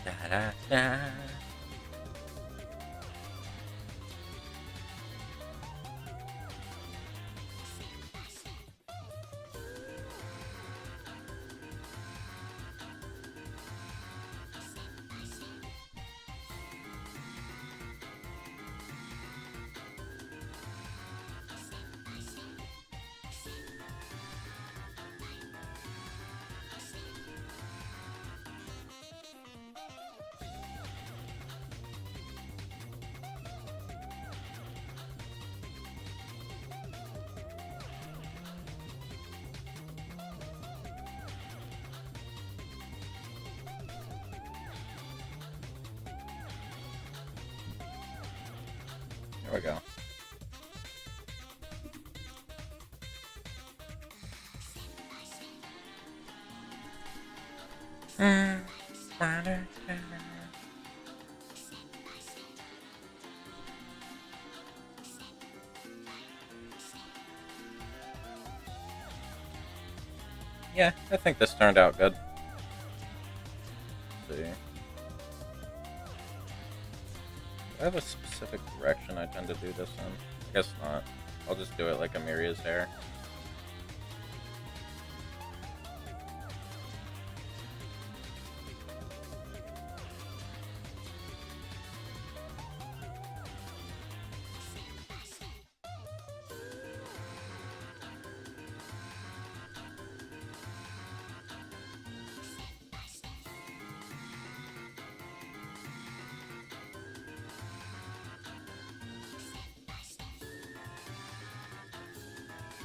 Da, da, da. There we go. Yeah, I think this turned out good. Let's see. Do I have a specific direction I tend to do this in? I guess not. I'll just do it like Amiria's hair.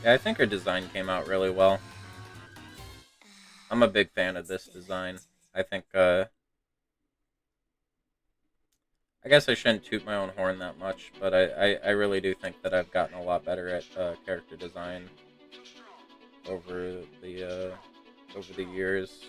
Yeah, I think her design came out really well. I'm a big fan of this design. I think, I guess I shouldn't toot my own horn that much, but I really do think that I've gotten a lot better at character design over the years.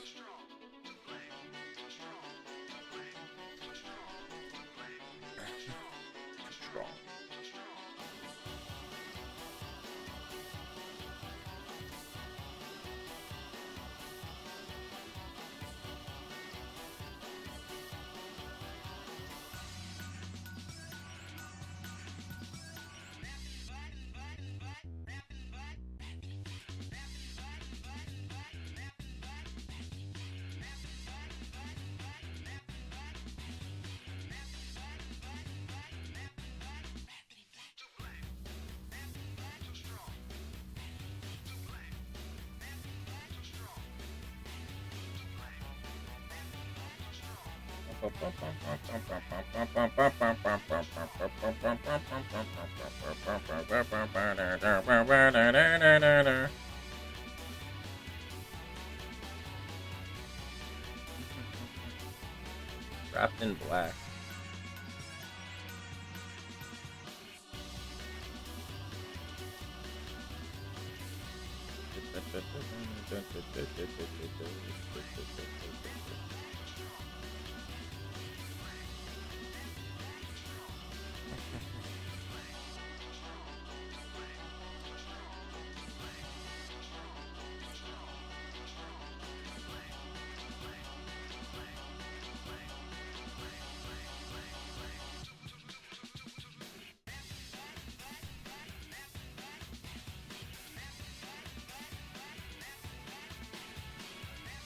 Wrapped in black.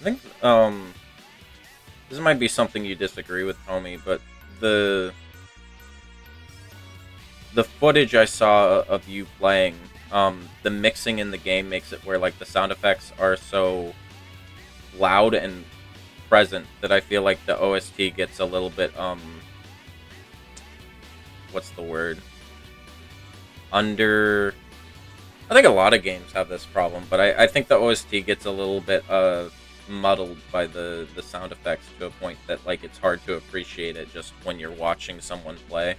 I think this might be something you disagree with, homie, but the the footage I saw of you playing, the mixing in the game makes it where like the sound effects are so loud and present that I feel like the OST gets a little bit what's the word? Under I think a lot of games have this problem, but I think the OST gets a little bit muddled by the sound effects to a point that like it's hard to appreciate it just when you're watching someone play.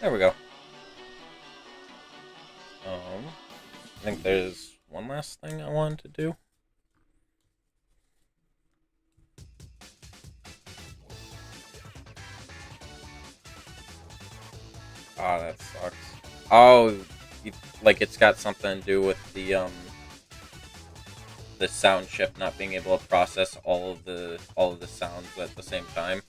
There we go. I think there's one last thing I wanted to do. Ah, that sucks. Oh, like it's got something to do with the sound chip not being able to process all of the sounds at the same time.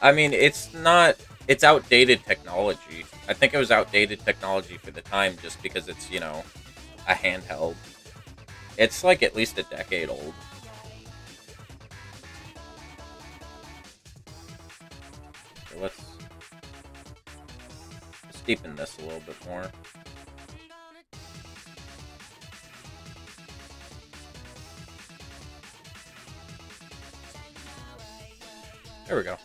I mean, it's not. It's outdated technology. I think it was outdated technology for the time just because it's, you know, a handheld. It's like at least a decade old. So let's deepen this a little bit more. There we go.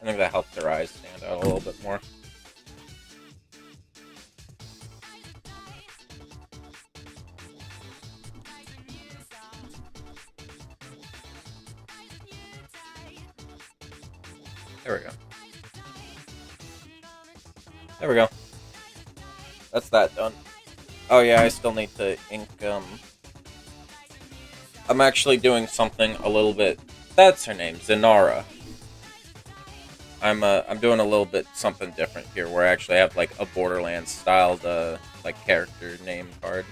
I think that helps her eyes stand out a little bit more. There we go. There we go. That's that done. Oh yeah, I still need to ink, I'm actually doing something a little bit... That's her name, Zenara. I'm doing a little bit something different here, where I actually have, like, a Borderlands-styled, like, character name card.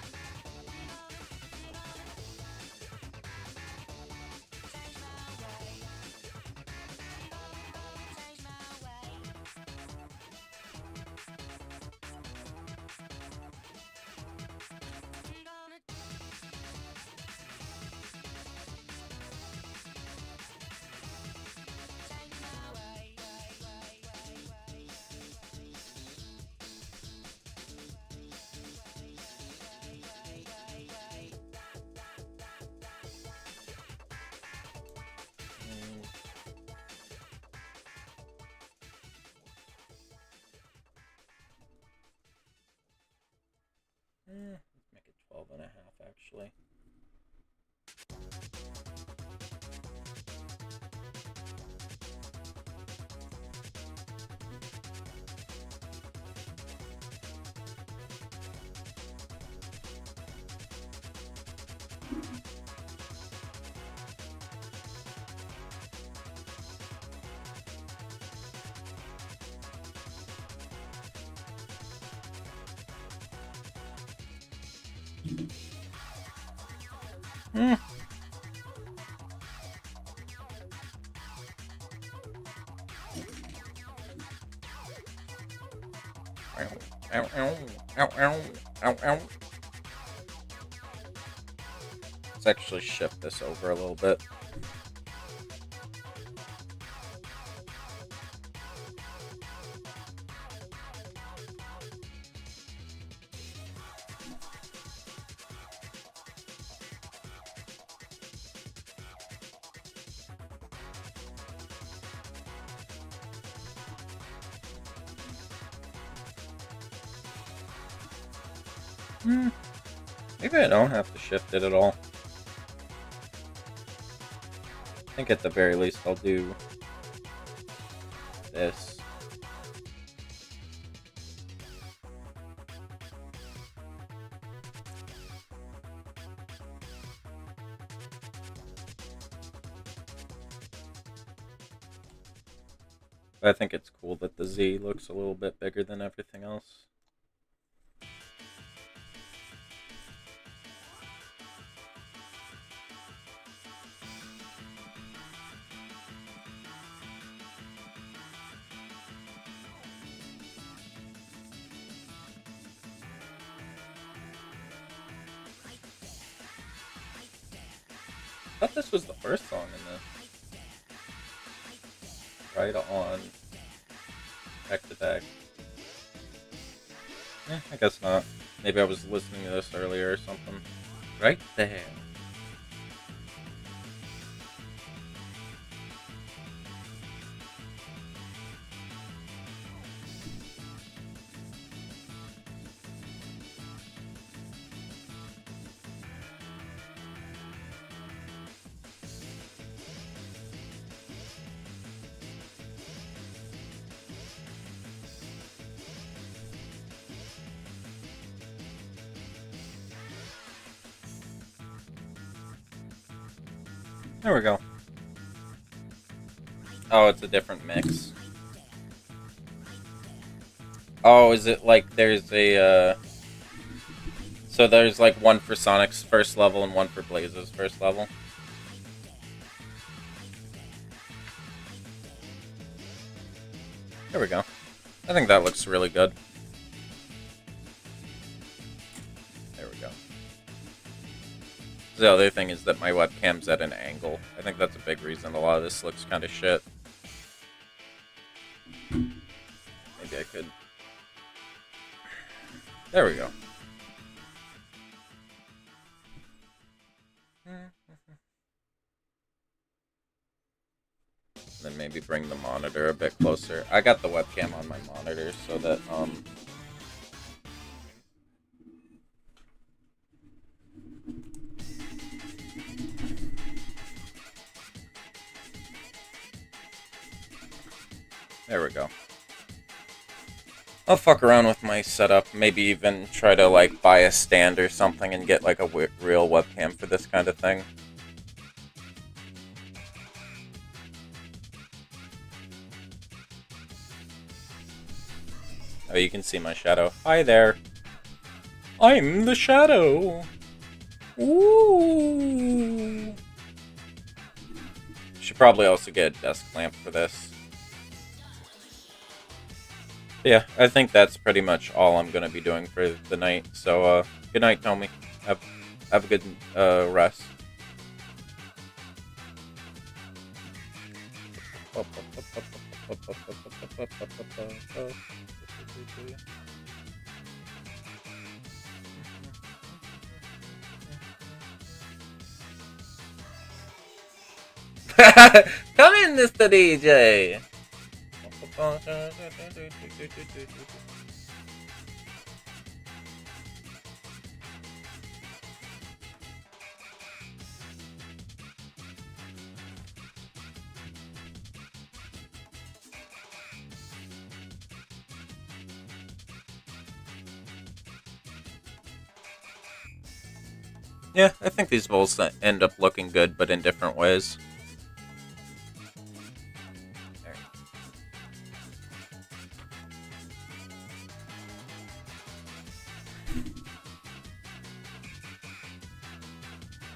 Let's make it 12 and a half, actually. Hmm. Ow, ow, ow, ow, ow, ow. Let's actually shift this over a little bit. Maybe I don't have to shift it at all. I think at the very least I'll do this. I think it's cool that the Z looks a little bit bigger than everything else. I thought this was the first song in this. Right on. Back to back. I guess not. Maybe I was listening to this earlier or something. Right there. There we go. Oh, it's a different mix. Oh, is it like there's a, So there's like one for Sonic's first level and one for Blaze's first level? There we go. I think that looks really good. There we go. The other thing is that my webcam's at an angle. I think that's a big reason a lot of this looks kind of shit. Maybe I could... There we go. Then maybe bring the monitor a bit closer. I got the webcam on my monitor so that, There we go. I'll fuck around with my setup. Maybe even try to, like, buy a stand or something and get, like, a real webcam for this kind of thing. Oh, you can see my shadow. Hi there. I'm the shadow. Ooh. Should probably also get a desk lamp for this. Yeah, I think that's pretty much all I'm gonna be doing for the night. So, good night, Tommy. Have a good rest. Come in, Mr. DJ. Yeah, I think these bowls end up looking good, but in different ways.